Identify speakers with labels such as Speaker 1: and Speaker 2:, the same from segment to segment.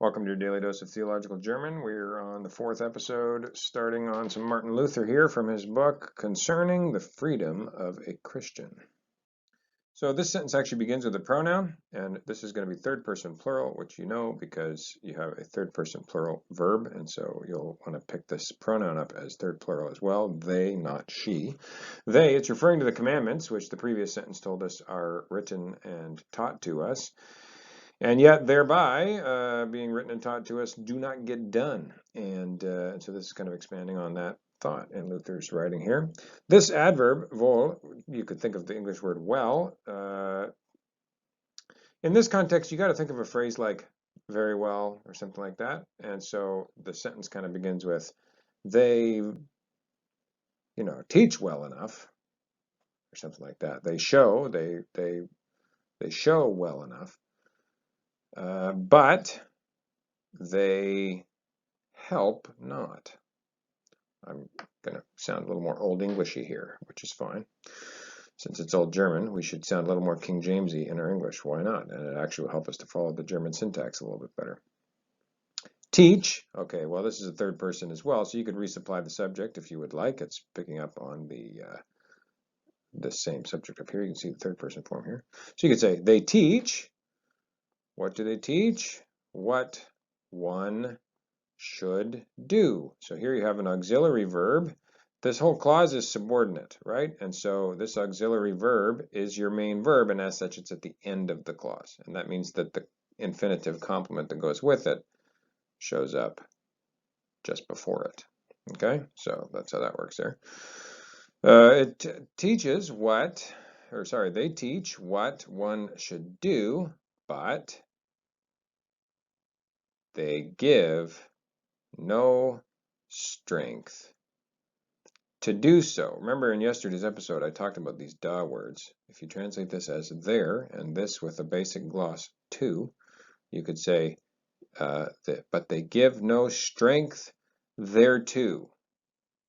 Speaker 1: Welcome to your Daily Dose of Theological German. We're on the 4th episode, starting on some Martin Luther here from his book, Concerning the Freedom of a Christian. So this sentence actually begins with a pronoun, and this is going to be third person plural, which you know because you have a third person plural verb, and so you'll want to pick this pronoun up as third plural as well. They, not she. They, it's referring to the commandments, which the previous sentence told us are written and taught to us. And yet, thereby, being written and taught to us, do not get done. And so this is kind of expanding on that thought in Luther's writing here. This adverb, wohl, you could think of the English word well. In this context, you got to think of a phrase like very well or something like that. And so the sentence kind of begins with, they, teach well enough, or something like that. They show, they show well enough. But they help not. I'm going to sound a little more Old Englishy here, which is fine. Since it's Old German, we should sound a little more King Jamesy in our English. Why not? And it actually will help us to follow the German syntax a little bit better. Teach. Okay, well, this is a third person as well, so you could resupply the subject if you would like. It's picking up on the same subject up here. You can see the third person form here. So you could say, they teach. What do they teach? What one should do. So here you have an auxiliary verb. This whole clause is subordinate, right? And so this auxiliary verb is your main verb, and as such, it's at the end of the clause. And that means that the infinitive complement that goes with it shows up just before it. Okay, so that's how that works there. It teaches they teach what one should do, but they give no strength to do so. Remember in yesterday's episode I talked about these da words. If you translate this as there and this with a basic gloss to, you could say but they give no strength thereto.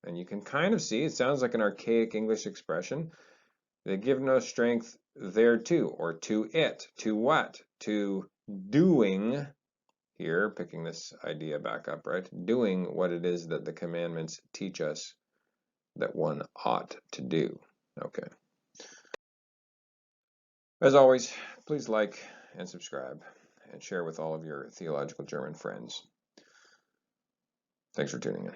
Speaker 1: And you can kind of see, it sounds like an archaic English expression. They give no strength thereto, or to it. To what? To doing. Here, picking this idea back up, right? Doing what it is that the commandments teach us that one ought to do. Okay. As always, please like and subscribe and share with all of your theological German friends. Thanks for tuning in.